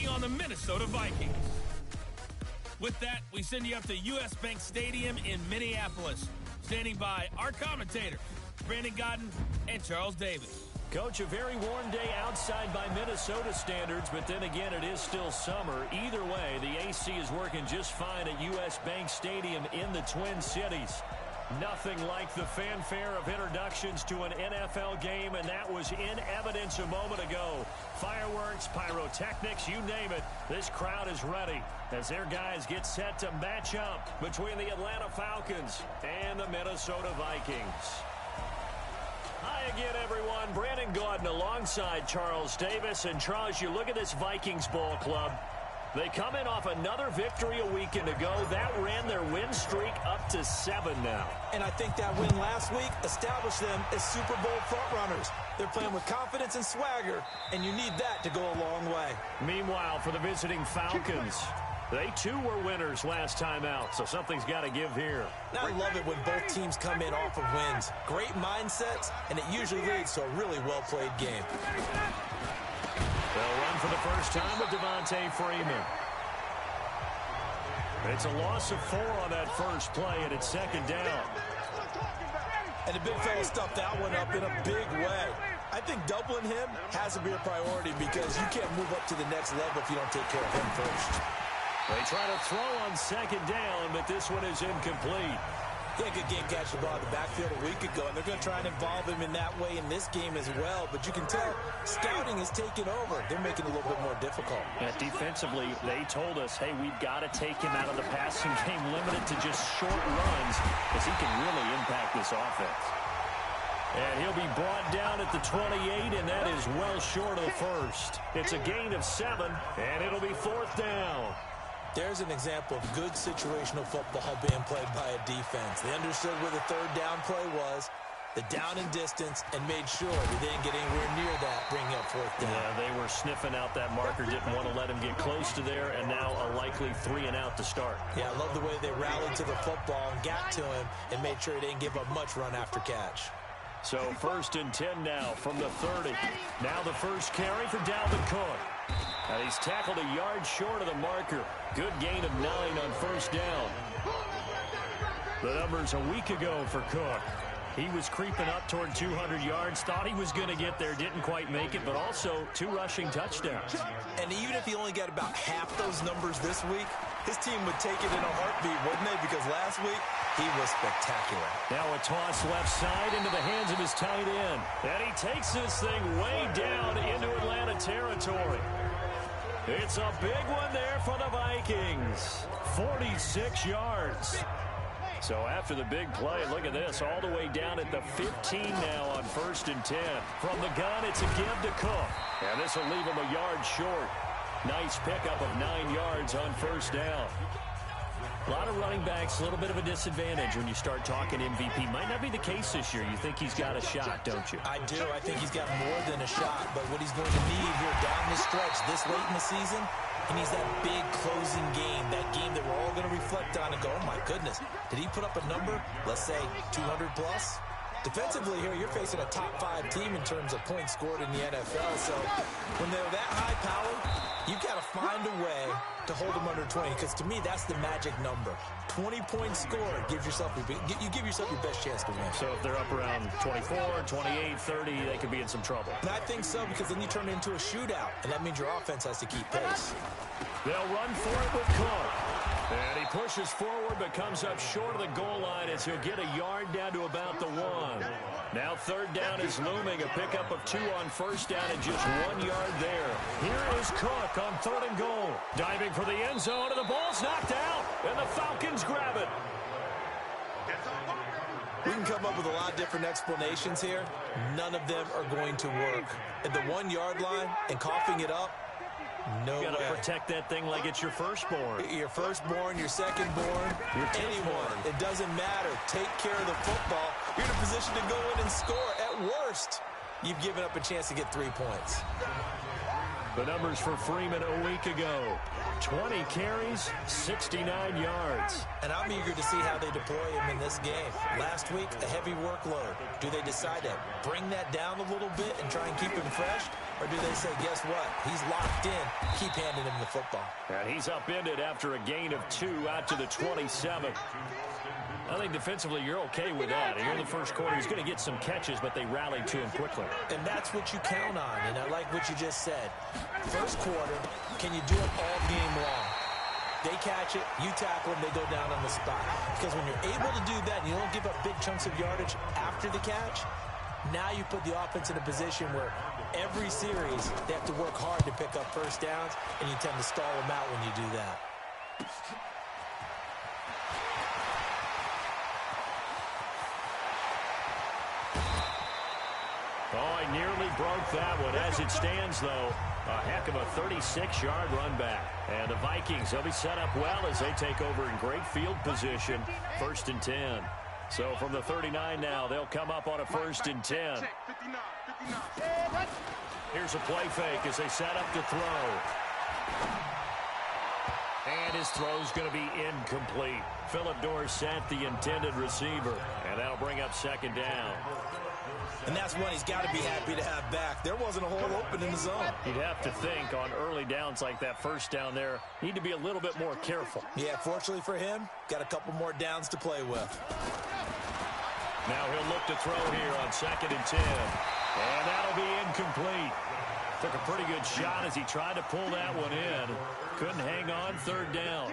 taking on the Minnesota Vikings. With that, we send you up to U.S. Bank Stadium in Minneapolis. Standing by our commentators, Brandon Godden and Charles Davis. Coach, a very warm day outside by Minnesota standards, but then again, it is still summer. Either way, the AC is working just fine at U.S. Bank Stadium in the Twin Cities. Nothing like the fanfare of introductions to an NFL game, and that was in evidence a moment ago. Fireworks, pyrotechnics, you name it. This crowd is ready as their guys get set to match up between the Atlanta Falcons and the Minnesota Vikings. Hi again, everyone. Brandon Gaudin alongside Charles Davis. And, Charles, you look at this Vikings ball club. They come in off another victory a weekend ago. That ran their win streak up to 7 now. And I think that win last week established them as Super Bowl frontrunners. They're playing with confidence and swagger, and you need that to go a long way. Meanwhile, for the visiting Falcons, they too were winners last time out, so something's got to give here. Now, I love it when both teams come in off of wins. Great mindsets, and it usually leads to a really well-played game. They'll run for the first time with Devontae Freeman. It's a loss of 4 on that first play, and it's second down. And the big fella stuffed that one up in a big way. I think doubling him has to be a priority because you can't move up to the next level if you don't take care of him first. They try to throw on second down, but this one is incomplete. He had a good game catching the ball in the backfield a week ago, and they're going to try and involve him in that way in this game as well. But you can tell scouting is taking over. They're making it a little bit more difficult. Yeah, defensively, they told us, hey, we've got to take him out of the passing game, limited to just short runs, because he can really impact this offense. And he'll be brought down at the 28, and that is well short of the first. It's a gain of 7, and it'll be 4th down. There's an example of good situational football being played by a defense. They understood where the third down play was, the down and distance, and made sure they didn't get anywhere near that, bringing up 4th down. Yeah, they were sniffing out that marker, didn't want to let him get close to there, and now a likely 3 and out to start. Yeah, I love the way they rallied to the football and got to him and made sure he didn't give up much run after catch. So 1st and 10 now from the 30. Now the first carry for Dalvin Cook. And he's tackled a yard short of the marker. Good gain of 9 on first down. The numbers a week ago for Cook. He was creeping up toward 200 yards, thought he was going to get there, didn't quite make it, but also 2 rushing touchdowns. And even if he only got about half those numbers this week, his team would take it in a heartbeat, wouldn't they? Because last week, he was spectacular. Now a toss left side into the hands of his tight end. And he takes this thing way down into Atlanta territory. It's a big one there for the Vikings. 46 yards. So after the big play, look at this, all the way down at the 15 now on 1st and 10. From the gun, it's a give to Cook. And this will leave him a yard short. Nice pickup of 9 yards on first down. A lot of running backs, a little bit of a disadvantage when you start talking MVP. Might not be the case this year. You think he's got a shot, don't you? I do. I think he's got more than a shot. But what he's going to need here down the stretch this late in the season, he needs that big closing game, that game that we're all going to reflect on and go, oh, my goodness, did he put up a number, let's say 200 plus? Defensively here, you're facing a top 5 team in terms of points scored in the NFL. So when they're that high powered, you've got to find a way to hold them under 20, because to me, that's the magic number. 20 points scored gives yourself you give yourself your best chance to win. So if they're up around 24, 28, 30, they could be in some trouble. And I think so, because then you turn it into a shootout, and that means your offense has to keep pace. They'll run for it with Cook. And he pushes forward but comes up short of the goal line as he'll get a yard down to about the 1. Now 3rd down is looming. A pickup of 2 on first down and just 1 yard there. Here is Cook on 3rd and goal. Diving for the end zone, and the ball's knocked out. And the Falcons grab it. We can come up with a lot of different explanations here. None of them are going to work. At the 1 yard line and coughing it up, no way. You got to protect that thing like it's your firstborn. Your firstborn, your secondborn, anyone. It doesn't matter. Take care of the football. You're in a position to go in and score. At worst, you've given up a chance to get 3 points. The numbers for Freeman a week ago. 20 carries, 69 yards. And I'm eager to see how they deploy him in this game. Last week, a heavy workload. Do they decide to bring that down a little bit and try and keep him fresh? Or do they say, guess what? He's locked in. Keep handing him the football. And he's upended after a gain of 2 out to the 27. I think defensively you're okay with that. Here in the first quarter, he's going to get some catches, but they rallied to him quickly. And that's what you count on, and I like what you just said. First quarter, can you do it all game long? They catch it, you tackle them, they go down on the spot. Because when you're able to do that and you don't give up big chunks of yardage after the catch, now you put the offense in a position where every series they have to work hard to pick up first downs, and you tend to stall them out when you do that. Oh, I nearly broke that one. As it stands, though, a heck of a 36-yard run back. And the Vikings, they'll be set up well as they take over in great field position. 1st and 10. So from the 39 now, they'll come up on a 1st and 10. Here's a play fake as they set up to throw. And his throw's going to be incomplete. Philip Dorsett, the intended receiver. And that'll bring up 2nd down. And that's one he's got to be happy to have back. There wasn't a hole open in the zone. You'd have to think on early downs like that first down there, need to be a little bit more careful. Yeah, fortunately for him, got a couple more downs to play with. Now he'll look to throw here on 2nd and 10. And that'll be incomplete. Took a pretty good shot as he tried to pull that one in. Couldn't hang on. 3rd down.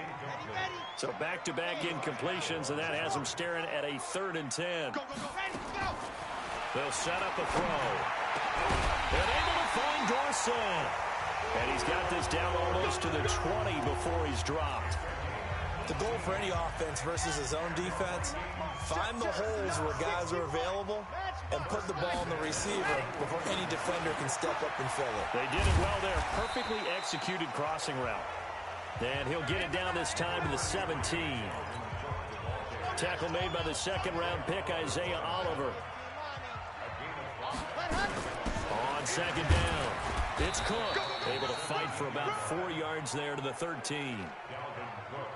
So back-to-back incompletions, and that has him staring at a 3rd and 10. They'll set up a throw. And able to find Dorsett. And he's got this down almost to the 20 before he's dropped. The goal for any offense versus his own defense, find the holes where guys are available and put the ball in the receiver before any defender can step up and fill it. They did it well there. Perfectly executed crossing route. And he'll get it down this time to the 17. Tackle made by the 2nd-round pick, Isaiah Oliver. On 2nd down, it's Cook. Able to fight for about 4 yards there to the 13.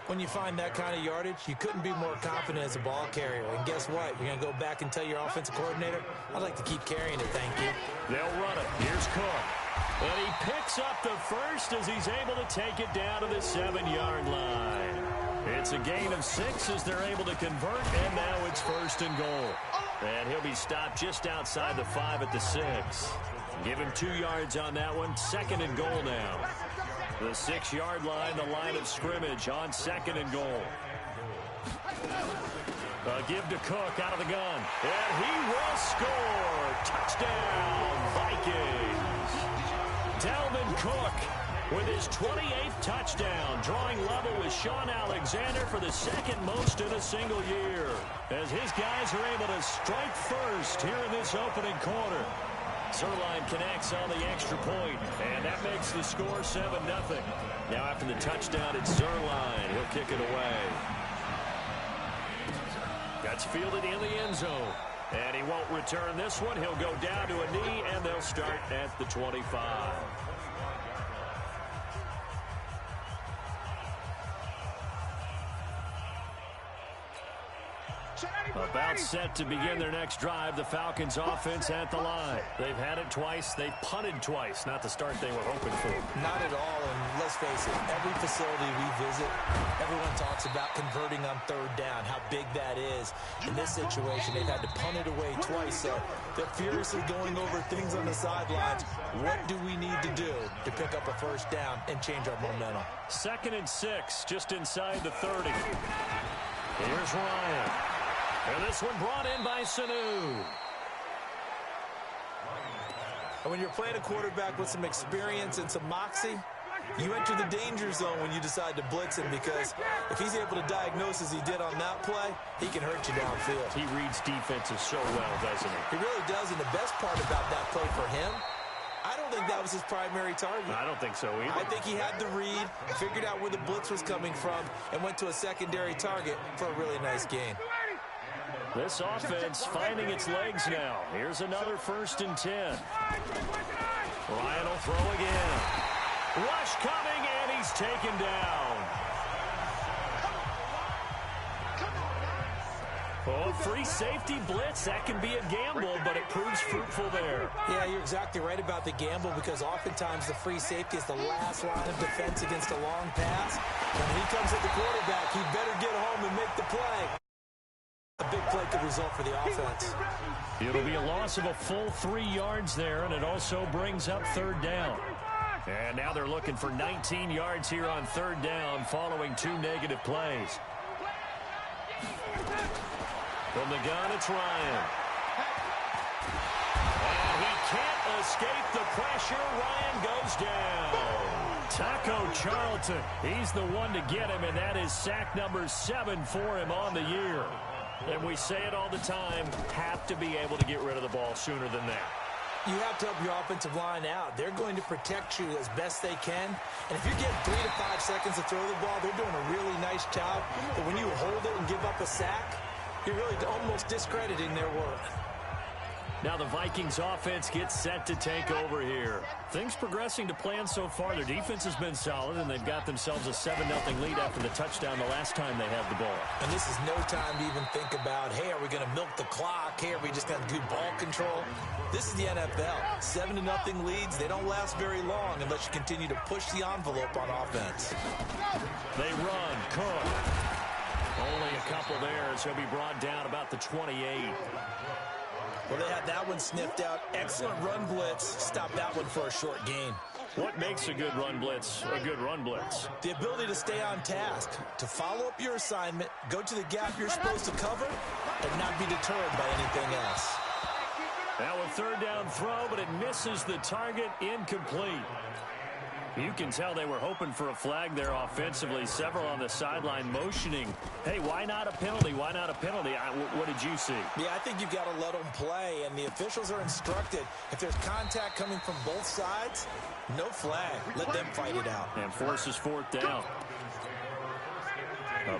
When you find that kind of yardage, you couldn't be more confident as a ball carrier. And guess what? You're going to go back and tell your offensive coordinator, I'd like to keep carrying it, thank you. They'll run it. Here's Cook. And he picks up the first as he's able to take it down to the 7-yard line. It's a gain of 6 as they're able to convert, and now it's 1st and goal. And he'll be stopped just outside the 5 at the 6. Give him 2 yards on that one. 2nd and goal now. The 6-yard line, the line of scrimmage on 2nd and goal. A give to Cook out of the gun. And he will score. Touchdown, Vikings. Dalvin Cook with his 28th touchdown, drawing level with Sean Alexander for the 2nd most in a single year. As his guys are able to strike first here in this opening quarter. Zerline connects on the extra point, and that makes the score 7-0. Now after the touchdown, it's Zerline. He'll kick it away. That's fielded in the end zone. And he won't return this one. He'll go down to a knee, and they'll start at the 25. About set to begin their next drive. The Falcons offense at the line. They've had it twice. They've punted twice. Not the start they were hoping for. Not at all, and let's face it, every facility we visit, everyone talks about converting on 3rd down, how big that is. In this situation, they've had to punt it away twice, so they're furiously going over things on the sidelines. What do we need to do to pick up a 1st down and change our momentum? 2nd and 6, just inside the 30. Here's Ryan. And this one brought in by Sanu. And when you're playing a quarterback with some experience and some moxie, you enter the danger zone when you decide to blitz him, because if he's able to diagnose as he did on that play, he can hurt you downfield. He reads defenses so well, doesn't he? He really does, and the best part about that play for him, I don't think that was his primary target. I don't think so either. I think he had the read, figured out where the blitz was coming from, and went to a secondary target for a really nice gain. This offense finding its legs now. Here's another 1st and 10. Ryan will throw again. Rush coming, and he's taken down. Oh, free safety blitz. That can be a gamble, but it proves fruitful there. Yeah, you're exactly right about the gamble because oftentimes the free safety is the last line of defense against a long pass. When he comes at the quarterback, he better get home and make the play. A big play could result for the offense. It'll be a loss of a full 3 yards there, and it also brings up third down. And now they're looking for 19 yards here on third down following 2 negative plays. From the gun, it's Ryan. And he can't escape the pressure. Ryan goes down. Taco Charlton, he's the one to get him, and that is sack number 7 for him on the year. And we say it all the time, have to be able to get rid of the ball sooner than that. You have to help your offensive line out. They're going to protect you as best they can. And if you're getting 3 to 5 seconds to throw the ball, they're doing a really nice job. But when you hold it and give up a sack, you're really almost discrediting their work. Now the Vikings offense gets set to take over here. Things progressing to plan so far. Their defense has been solid, and they've got themselves a 7-0 lead after the touchdown the last time they had the ball. And this is no time to even think about, hey, are we going to milk the clock? Hey, are we just going to do ball control? This is the NFL. 7-0 leads, they don't last very long unless you continue to push the envelope on offense. They run. Cook. Only a couple there as he'll be brought down about the 28. Well, they had that one sniffed out. Excellent run blitz. Stop that one for a short gain. What makes a good run blitz a good run blitz? The ability to stay on task, to follow up your assignment, go to the gap you're supposed to cover, and not be deterred by anything else. Now a third down throw, but it misses the target. Incomplete. You can tell they were hoping for a flag there offensively. Several on the sideline motioning. Hey, why not a penalty? Why not a penalty? What did you see? Yeah, I think you've got to let them play, and the officials are instructed. If there's contact coming from both sides, no flag. Let them fight it out. And forces fourth down.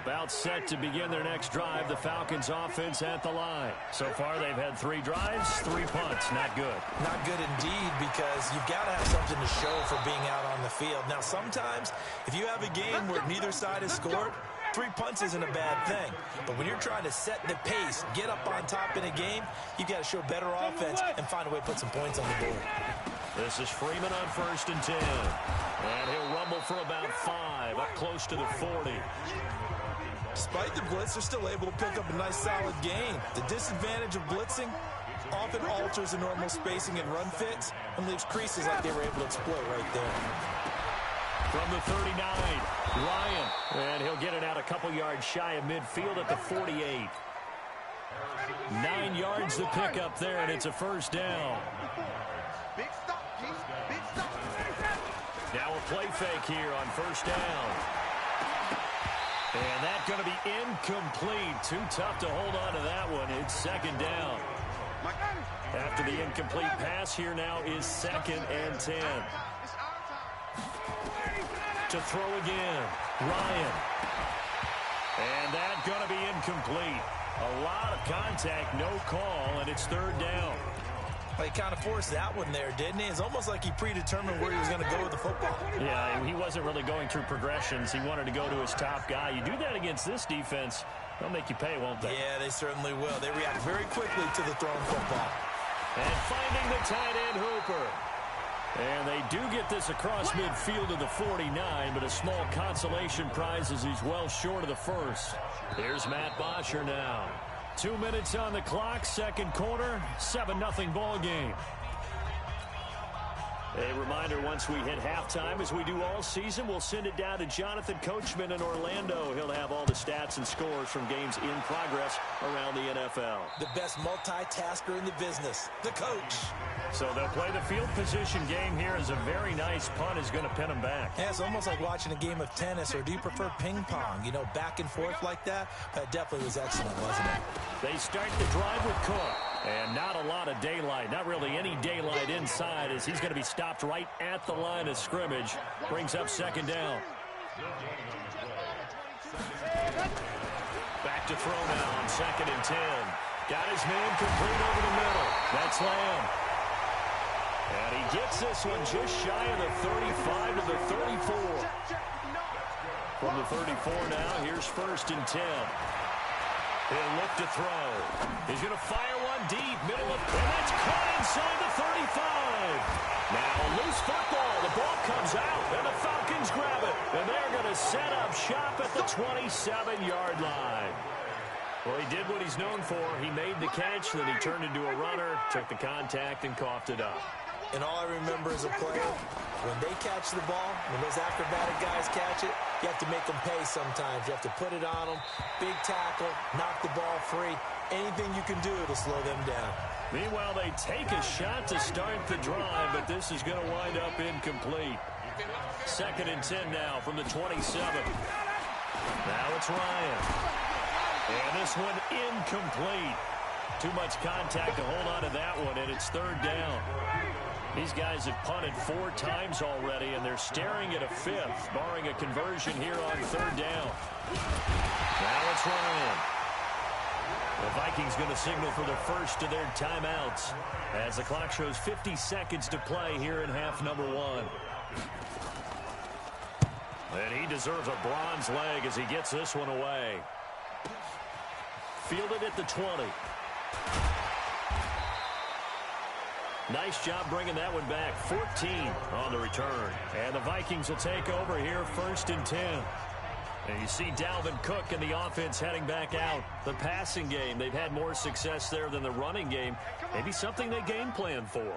About set to begin their next drive, the Falcons offense at the line. So far, they've had 3 drives, 3 punts. Not good. Not good indeed, because you've got to have something to show for being out on the field. Now, sometimes, if you have a game where neither side has scored, 3 punts isn't a bad thing. But when you're trying to set the pace, get up on top in a game, you've got to show better offense and find a way to put some points on the board. This is Freeman on 1st and 10. And he'll rumble for about 5, up close to the 40. Despite the blitz, they're still able to pick up a nice, solid gain. The disadvantage of blitzing often alters the normal spacing and run fits and leaves creases like they were able to exploit right there. From the 39, Ryan. And he'll get it out a couple yards shy of midfield at the 48. 9 yards to pick up there, and it's a first down. Now a play fake here on first down. And that's going to be incomplete. Too tough to hold on to that one. It's second down. After the incomplete pass, here now is 2nd and 10. To throw again, Ryan. And that's going to be incomplete. A lot of contact, no call, and it's 3rd down. Well, he kind of forced that one there, didn't he? It's almost like he predetermined where he was going to go with the football. Yeah, he wasn't really going through progressions. He wanted to go to his top guy. You do that against this defense, they'll make you pay, won't they? Yeah, they certainly will. They react very quickly to the thrown football. And finding the tight end, Hooper. And they do get this across midfield to the 49, but a small consolation prize as he's well short of the first. Here's Matt Bosher now. 2 minutes on the clock, second quarter, 7-0 ball game. A reminder, once we hit halftime, as we do all season, we'll send it down to Jonathan Coachman in Orlando. He'll have all the stats and scores from games in progress around the NFL. The best multitasker in the business, the coach. So they'll play the field position game here as a very nice punt is going to pin them back. Yeah, it's almost like watching a game of tennis, or do you prefer ping pong? You know, back and forth like that? That definitely was excellent, wasn't it? They start the drive with Cook. And not a lot of daylight, not really any daylight inside, as he's going to be stopped right at the line of scrimmage. Brings up second down. Back to throw now on 2nd and 10. Got his man complete over the middle. That's Lamb. And he gets this one just shy of the 35 to the 34. From the 34 now, here's 1st and 10. He'll look to throw. He's going to fire one deep, middle of, and that's caught inside the 35. Now loose football. The ball comes out, and the Falcons grab it. And they're going to set up shop at the 27-yard line. Well, he did what he's known for. He made the catch, then he turned into a runner, took the contact, and coughed it up. And all I remember as a player, when they catch the ball, when those acrobatic guys catch it, you have to make them pay sometimes. You have to put it on them, big tackle, knock the ball free. Anything you can do to slow them down. Meanwhile, they take a shot to start the drive, but this is going to wind up incomplete. 2nd and 10 now from the 27. Now it's Ryan. And this one incomplete. Too much contact to hold on to that one, and it's 3rd down. These guys have punted 4 times already, and they're staring at a 5th, barring a conversion here on 3rd down. Now it's Ryan. The Vikings going to signal for the first of their timeouts as the clock shows 50 seconds to play here in half number 1. And he deserves a bronze leg as he gets this one away. Fielded at the 20. Nice job bringing that one back. 14 on the return. And the Vikings will take over here 1st and 10. And you see Dalvin Cook and the offense heading back out. The passing game, they've had more success there than the running game. Maybe something they game plan for.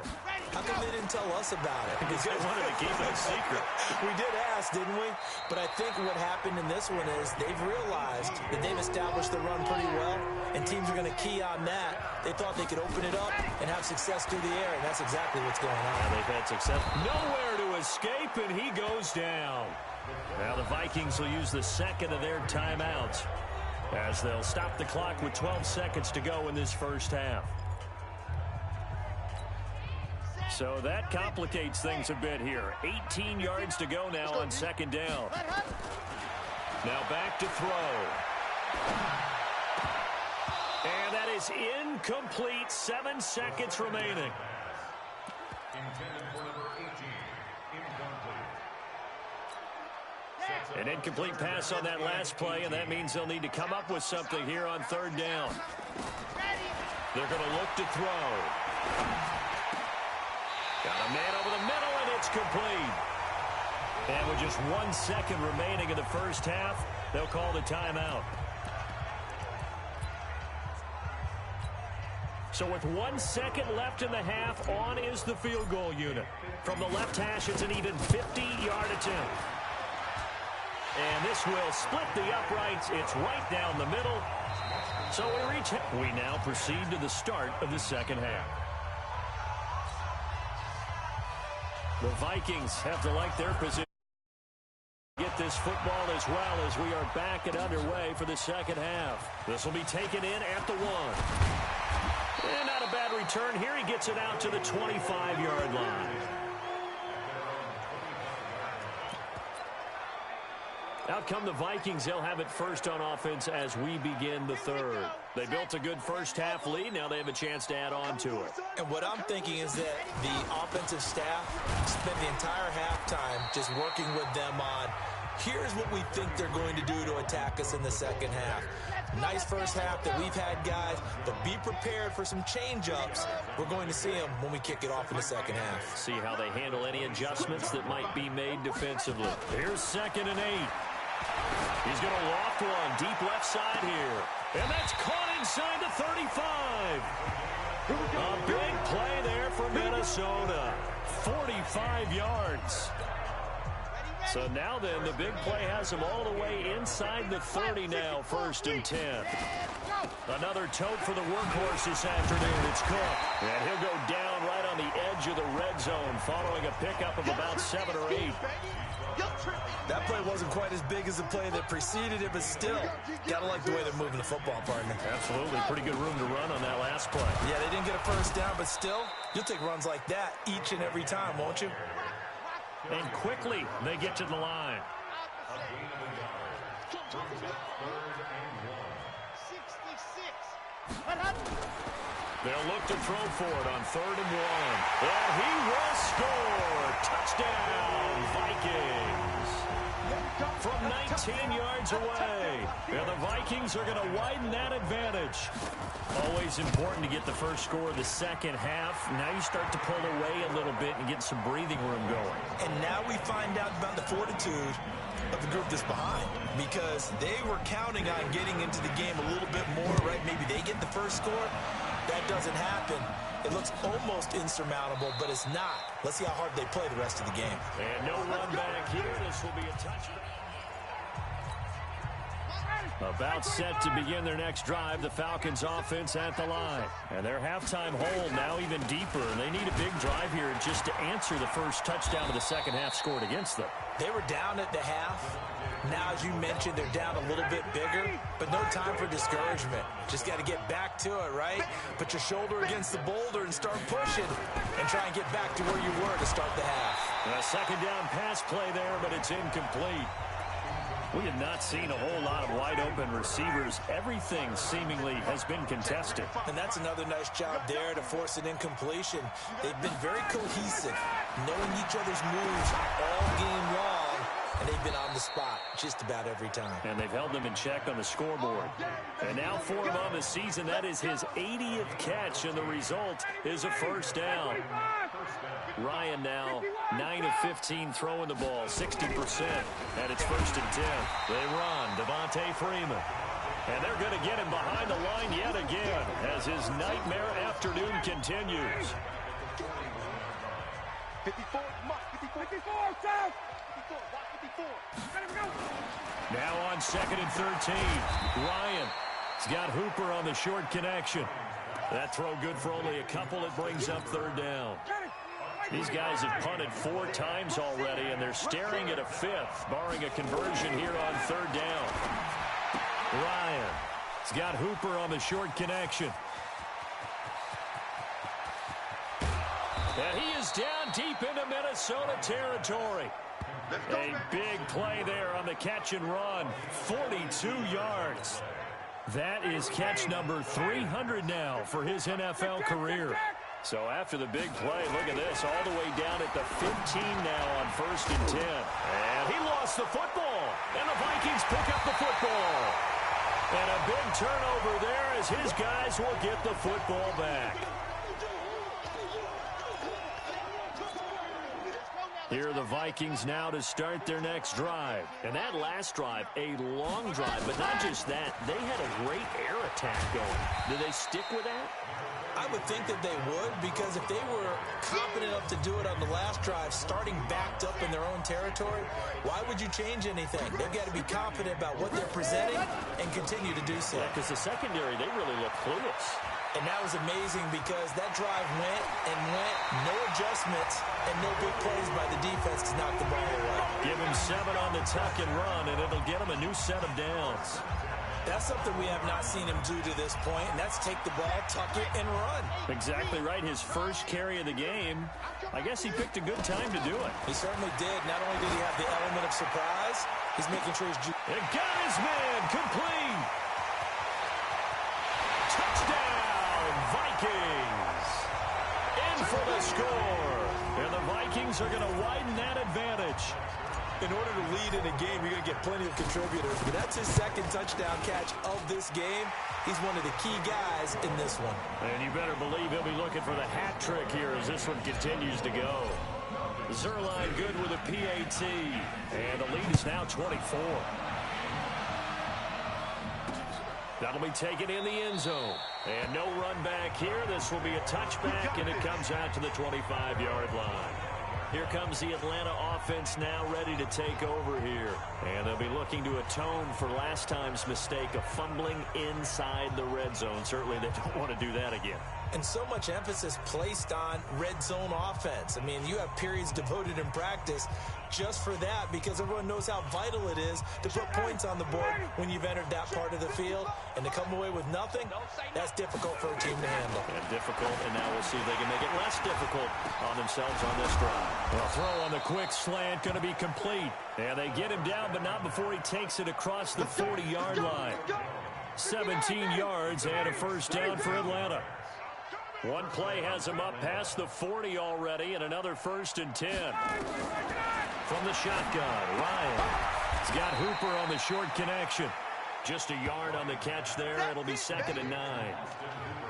How come they didn't tell us about it? Because they wanted to keep it a secret. We did ask, didn't we? But I think what happened in this one is they've realized that they've established the run pretty well, and teams are going to key on that. They thought they could open it up and have success through the air, and that's exactly what's going on. Yeah, they've had success. Nowhere to escape, and he goes down. Now the Vikings will use the 2nd of their timeouts as they'll stop the clock with 12 seconds to go in this first half. So that complicates things a bit here. 18 yards to go now on 2nd down. Now back to throw. And that is incomplete. 7 seconds remaining. An incomplete pass on that last play, and that means they'll need to come up with something here on 3rd down. They're going to look to throw. Got a man over the middle, and it's complete. And with just 1 second remaining in the first half, they'll call the timeout. So with 1 second left in the half, on is the field goal unit. From the left hash, it's an even 50-yard attempt. And this will split the uprights. It's right down the middle. So we now proceed to the start of the second half. The Vikings have to like their position. Get this football as well as we are back and underway for the second half. This will be taken in at the 1. And not a bad return here. He gets it out to the 25-yard line. Out come the Vikings. They'll have it first on offense as we begin the 3rd. They built a good first half lead. Now they have a chance to add on to it. And what I'm thinking is that the offensive staff spent the entire halftime just working with them on, here's what we think they're going to do to attack us in the second half. Nice first half that we've had, guys, but be prepared for some change-ups. We're going to see them when we kick it off in the second half. See how they handle any adjustments that might be made defensively. Here's 2nd and 8. He's going to loft one deep left side here. And that's caught inside the 35. A big play there for Minnesota. 45 yards. So now then, the big play has him all the way inside the 30 now, 1st and 10. Another tote for the workhorse this afternoon. It's Cook. And he'll go down right on the edge of the red zone following a pickup of about 7 or 8. That play wasn't quite as big as the play that preceded it, but still, gotta like the way they're moving the football, partner. Absolutely. Pretty good room to run on that last play. Yeah, they didn't get a first down, but still, you'll take runs like that each and every time, won't you? And quickly, they get to the line. They'll look to throw for it on 3rd and 1. And he will score. Touchdown, Vikings. from 19 yards away. And the Vikings are going to widen that advantage. Always important to get the first score of the second half. Now you start to pull away a little bit and get some breathing room going. And now we find out about the fortitude of the group that's behind, because they were counting on getting into the game a little bit more, right? Maybe they get the first score. That doesn't happen. It looks almost insurmountable, but it's not. Let's see how hard they play the rest of the game. And no run back here. This will be a touchdown. About set to begin their next drive, the Falcons offense at the line. And their halftime hole now even deeper. They need a big drive here just to answer the first touchdown of the second half scored against them. They were down at the half. Now, as you mentioned, they're down a little bit bigger, but no time for discouragement. Just got to get back to it, right? Put your shoulder against the boulder and start pushing and try and get back to where you were to start the half. A second down pass play there, but it's incomplete. We have not seen a whole lot of wide-open receivers. Everything seemingly has been contested. And that's another nice job there to force an incompletion. They've been very cohesive, knowing each other's moves all game long, and they've been on the spot just about every time. And they've held them in check on the scoreboard. And now for him on the season, that is his 80th catch, and the result is a first down. Ryan now 9 of 15 throwing the ball, 60%. And it's 1st and 10. They run, Devontae Freeman. And they're going to get him behind the line yet again as his nightmare afternoon continues. 54, 54. Now on 2nd and 13. Ryan has got Hooper on the short connection. That throw good for only a couple. It brings up 3rd down. These guys have punted 4 times already, and they're staring at a 5th, barring a conversion here on 3rd down. Ryan's got Hooper on the short connection. And he is down deep into Minnesota territory. A big play there on the catch and run, 42 yards. That is catch number 300 now for his NFL career. So after the big play, look at this, all the way down at the 15 now on 1st and 10. And he lost the football, and the Vikings pick up the football. And a big turnover there as his guys will get the football back. Here are the Vikings now to start their next drive. And that last drive, a long drive, but not just that. They had a great air attack going. Do they stick with that? I would think that they would, because if they were confident enough to do it on the last drive, starting backed up in their own territory, why would you change anything? They've got to be confident about what they're presenting and continue to do so. Yeah, because the secondary, they really look clueless. And that was amazing because that drive went and went, no adjustments, and no big plays by the defense to knock the ball away. Give him 7 on the tuck and run, and it'll get him a new set of downs. That's something we have not seen him do to this point, and that's take the ball, tuck it, and run. Exactly right. His first carry of the game. I guess he picked a good time to do it. He certainly did. Not only did he have the element of surprise, he's making sure he's... It got his man complete. Touchdown, Vikings. In for the score. And the Vikings are going to widen that advantage. In order to lead in a game, you're going to get plenty of contributors. But that's his 2nd touchdown catch of this game. He's one of the key guys in this one. And you better believe he'll be looking for the hat trick here as this one continues to go. Zerline good with a PAT. And the lead is now 24. That'll be taken in the end zone. And no run back here. This will be a touchback, and it comes out to the 25-yard line. Here comes the Atlanta offense now ready to take over here. And they'll be looking to atone for last time's mistake of fumbling inside the red zone. Certainly they don't want to do that again. And so much emphasis placed on red zone offense. I mean, you have periods devoted in practice just for that, because everyone knows how vital it is to put points on the board when you've entered that part of the field. And to come away with nothing, that's difficult for a team to handle. And difficult, and now we'll see if they can make it less difficult on themselves on this drive. Well, throw on the quick slant, going to be complete. And they get him down, but not before he takes it across the 40-yard line. 17 yards and a first down for Atlanta. One play has him up past the 40 already, and another 1st and 10. From the shotgun, Ryan He's got Hooper on the short connection. Just a yard on the catch there. It'll be 2nd and 9.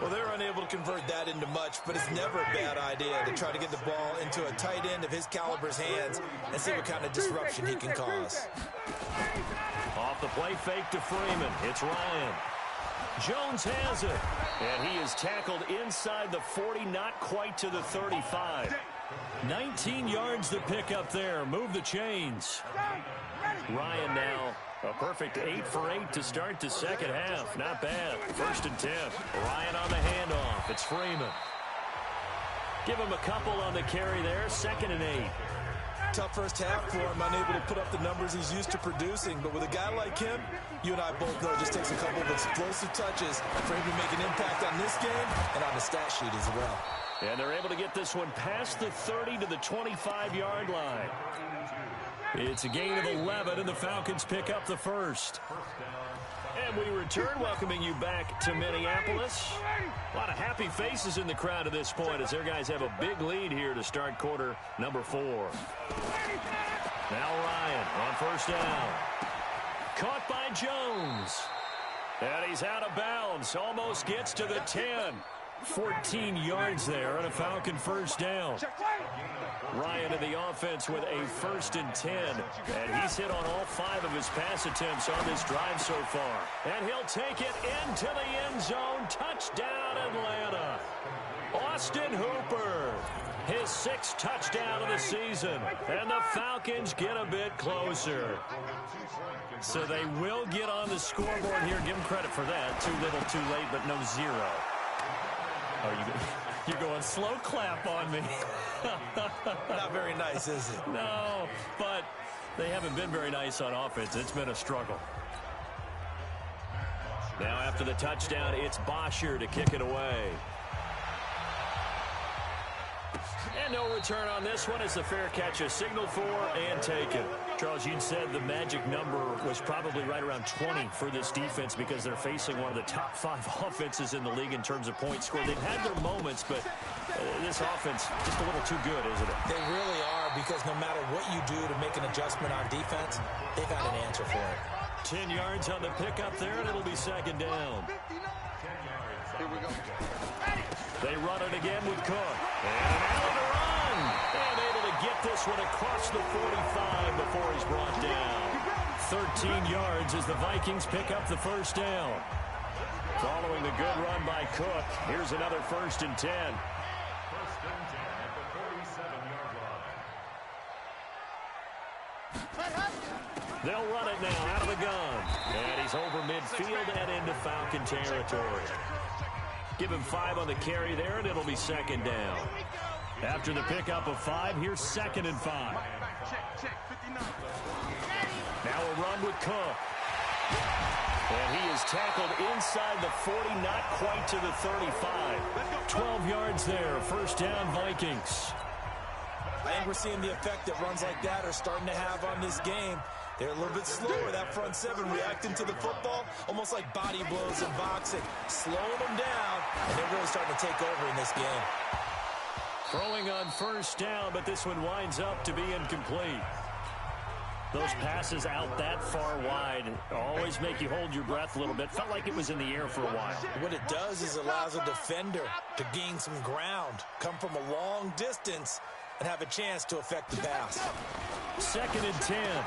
Well, they're unable to convert that into much, but it's never a bad idea to try to get the ball into a tight end of his caliber's hands and see what kind of disruption he can cause. Off the play fake to Freeman. It's Ryan. Jones has it. And he is tackled inside the 40, not quite to the 35. 19 yards to pick up there. Move the chains. Ryan now a perfect 8 for 8 to start the second half. Not bad. 1st and 10. Ryan on the handoff. It's Freeman. Give him a couple on the carry there. 2nd and 8. Tough first half for him, unable to put up the numbers he's used to producing. But with a guy like him, you and I both know it just takes a couple of explosive touches for him to make an impact on this game and on the stat sheet as well. And they're able to get this one past the 30 to the 25-yard line. It's a gain of 11, and the Falcons pick up the first. And we return, welcoming you back to Minneapolis. A lot of happy faces in the crowd at this point as their guys have a big lead here to start quarter number 4. Now Ryan on 1st down. Caught by Jones. And he's out of bounds. Almost gets to the 10. 14 yards there on a Falcon 1st down. Ryan in the offense with a 1st and 10. And he's hit on all 5 of his pass attempts on this drive so far. And he'll take it into the end zone. Touchdown, Atlanta. Austin Hooper. His 6th touchdown of the season. And the Falcons get a bit closer. So they will get on the scoreboard here. Give them credit for that. Too little, too late, but no 0. Oh, you're going slow clap on me. Not very nice, is it? No, but they haven't been very nice on offense. It's been a struggle. Now after the touchdown, it's Bosher to kick it away. And no return on this one as the fair catch is signaled for and taken. Charles, you said the magic number was probably right around 20 for this defense because they're facing one of the top 5 offenses in the league in terms of points scored. They've had their moments, but this offense just a little too good, isn't it? They really are, because no matter what you do to make an adjustment on defense, they've got an answer for it. 10 yards on the pickup there, and it'll be 2nd down. Here we go. They run it again with Cook. And out of the run. And able to get this one across the 45 before he's brought down. 13 yards as the Vikings pick up the 1st down. Following the good run by Cook, here's another 1st and 10. They'll run it now out of the gun. And he's over midfield and into Falcon territory. Give him 5 on the carry there, and it'll be 2nd down. After the pickup of 5, here's 2nd and 5. Now a run with Cook. And he is tackled inside the 40, not quite to the 35. 12 yards there, 1st down Vikings. I think we're seeing the effect that runs like that are starting to have on this game. They're a little bit slower, that front 7 reacting to the football, almost like body blows in boxing, slowing them down, and they're really starting to take over in this game. Throwing on 1st down, but this one winds up to be incomplete. Those passes out that far wide always make you hold your breath a little bit. Felt like it was in the air for a while. What it does is allows a defender to gain some ground, come from a long distance, and have a chance to affect the pass. 2nd and 10.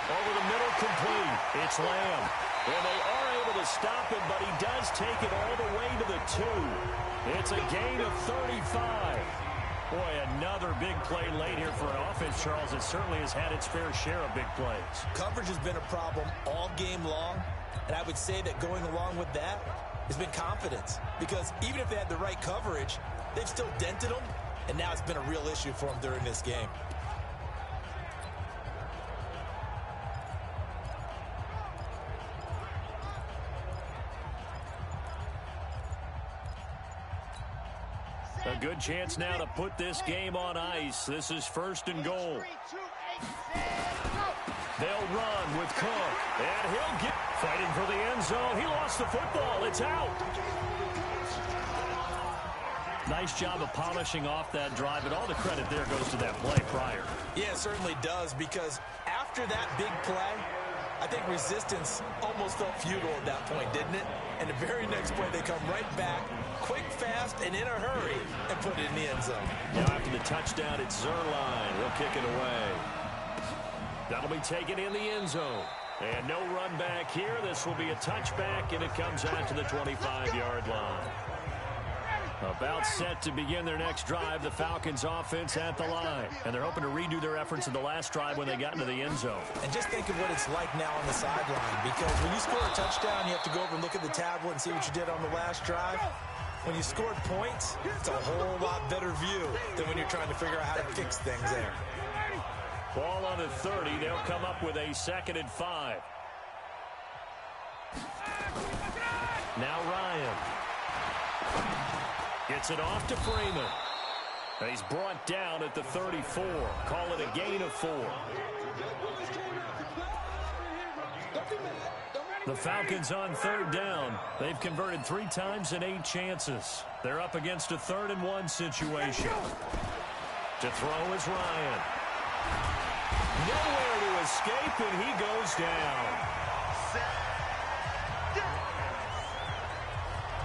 Over the middle, complete. It's Lamb. And they are able to stop him, but he does take it all the way to the 2. It's a gain of 35. Boy, another big play late here for an offense, Charles. It certainly has had its fair share of big plays. Coverage has been a problem all game long, and I would say that going along with that has been confidence. Because even if they had the right coverage, they've still dented them, and now it's been a real issue for them during this game. A good chance now to put this game on ice. This is 1st and goal. They'll run with Cook. And he'll get fighting for the end zone. He lost the football. It's out. Nice job of polishing off that drive, but all the credit there goes to that play prior. Yeah, it certainly does, because after After that big play, I think resistance almost felt futile at that point, didn't it? And the very next play, they come right back, quick, fast, and in a hurry, and put it in the end zone. Now after the touchdown, it's Zerline. He'll kick it away. That'll be taken in the end zone. And no run back here. This will be a touchback, and it comes out to the 25-yard line. About set to begin their next drive, the Falcons offense at the line. And they're hoping to redo their efforts in the last drive when they got into the end zone. And just think of what it's like now on the sideline, because when you score a touchdown, you have to go over and look at the tablet and see what you did on the last drive. When you scored points, it's a whole lot better view than when you're trying to figure out how to fix things there. Ball on the 30. They'll come up with a 2nd and 5. Now Ryan. Gets it off to Freeman. He's brought down at the 34. Call it a gain of 4. The Falcons on 3rd down. They've converted 3 times in 8 chances. They're up against a 3rd and 1 situation. To throw is Ryan. Nowhere to escape, and he goes down.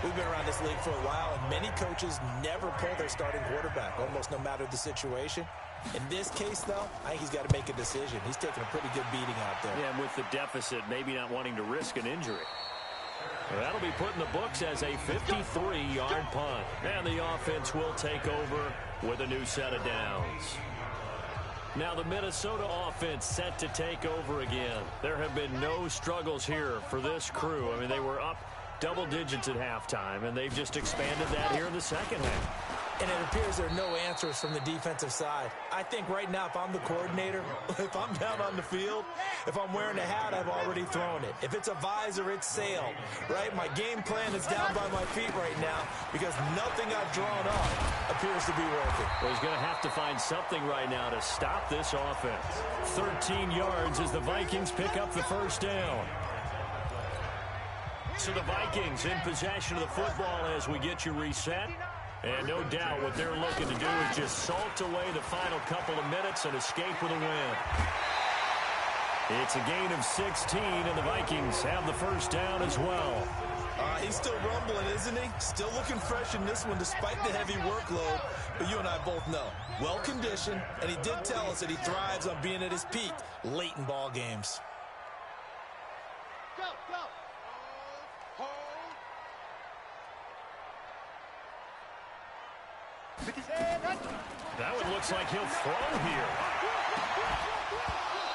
We've been around this league for a while, and many coaches never pull their starting quarterback, almost no matter the situation. In this case, though, I think he's got to make a decision. He's taking a pretty good beating out there. Yeah, and with the deficit, maybe not wanting to risk an injury. Well, that'll be put in the books as a 53-yard punt. And the offense will take over with a new set of downs. Now the Minnesota offense set to take over again. There have been no struggles here for this crew. I mean, they were up double digits at halftime, and they've just expanded that here in the second half. And it appears there are no answers from the defensive side. I think right now, if I'm the coordinator, if I'm down on the field, if I'm wearing a hat, I've already thrown it. If it's a visor, it's sailed, right? My game plan is down by my feet right now because nothing I've drawn up appears to be working. Well, he's going to have to find something right now to stop this offense. 13 yards as the Vikings pick up the first down. So the Vikings in possession of the football as we get you reset. And no doubt what they're looking to do is just salt away the final couple of minutes and escape with a win. It's a gain of 16, and the Vikings have the first down as well. He's still rumbling, isn't he? Still looking fresh in this one despite the heavy workload. But you and I both know, well-conditioned, and he did tell us that he thrives on being at his peak late in ball games. That one looks like he'll throw here.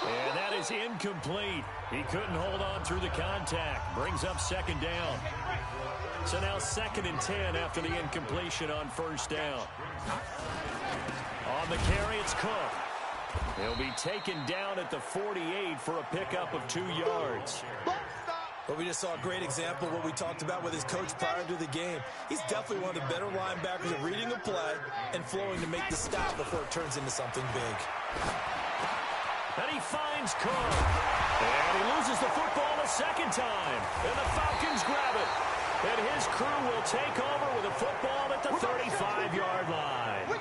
And that is incomplete. He couldn't hold on through the contact. Brings up second down. So now 2nd and 10 after the incompletion on first down. On the carry, it's Cook. He'll be taken down at the 48 for a pickup of 2 yards. But we just saw a great example of what we talked about with his coach prior to the game. He's definitely one of the better linebackers at reading a play and flowing to make the stop before it turns into something big. And he finds Cook. And he loses the football a second time. And the Falcons grab it. And his crew will take over with a football at the 35-yard line.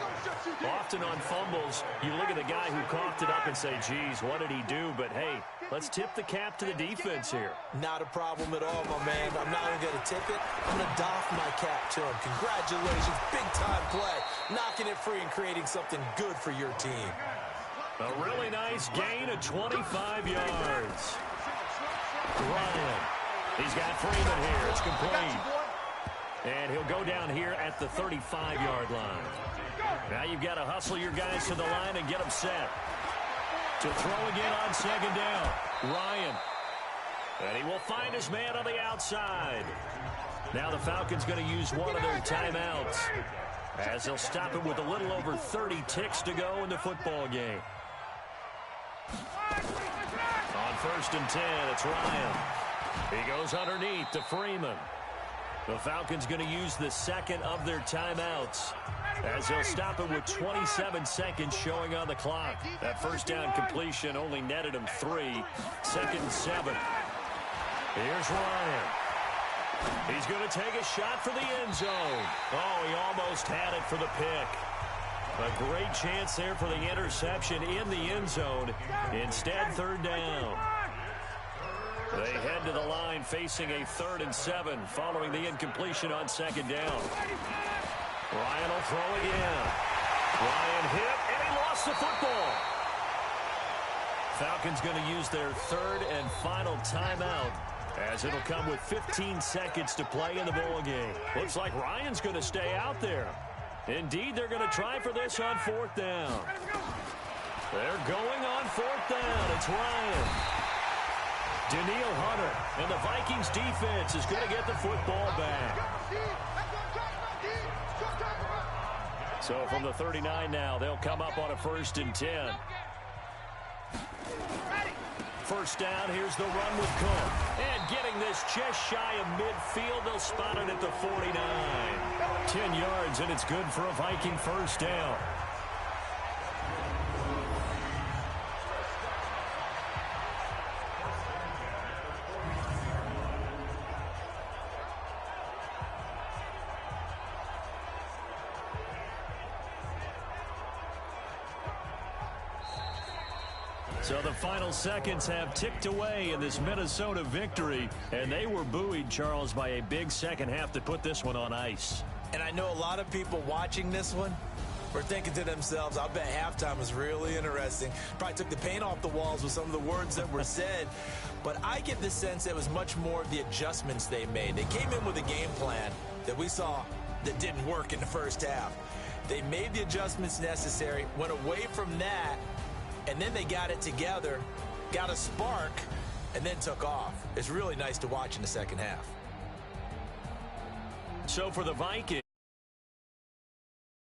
Often on fumbles, you look at the guy who coughed it up and say, geez, what did he do? But, hey, let's tip the cap to the defense here. Not a problem at all, my man. I'm not only going to tip it, I'm going to doff my cap to him. Congratulations, big-time play. Knocking it free and creating something good for your team. A really nice gain of 25 yards. Ryan. He's got Freeman here. It's complete. And he'll go down here at the 35-yard line. Now you've got to hustle your guys to the line and get them set. To throw again on second down. Ryan. And he will find his man on the outside. Now the Falcons going to use one of their timeouts as they'll stop it with a little over 30 ticks to go in the football game. On 1st and 10, it's Ryan. He goes underneath to Freeman. The Falcons going to use the 2nd of their timeouts as they'll stop it with 27 seconds showing on the clock. That first down completion only netted him 3. 2nd and 7. Here's Ryan. He's going to take a shot for the end zone. Oh, he almost had it for the pick. A great chance there for the interception in the end zone. Instead, third down. They head to the line facing a 3rd and 7 following the incompletion on 2nd down. Ryan will throw again. Ryan hit, and he lost the football. Falcons going to use their 3rd and final timeout, as it'll come with 15 seconds to play in the ball game. Looks like Ryan's going to stay out there. Indeed, they're going to try for this on 4th down. They're going on 4th down. It's Ryan. Daniil Hunter, and the Vikings defense is going to get the football back. So from the 39 now, they'll come up on a 1st and 10. First down, here's the run with Cook. And getting this just shy of midfield, they'll spot it at the 49. 10 yards, and it's good for a Viking first down. So the final seconds have ticked away in this Minnesota victory, and they were buoyed, Charles, by a big second half to put this one on ice. And I know a lot of people watching this one were thinking to themselves, I'll bet halftime was really interesting. Probably took the paint off the walls with some of the words that were said. But I get the sense it was much more of the adjustments they made. They came in with a game plan that we saw that didn't work in the first half. They made the adjustments necessary, went away from that, and then they got it together, got a spark, and then took off. It's really nice to watch in the second half. So for the Vikings.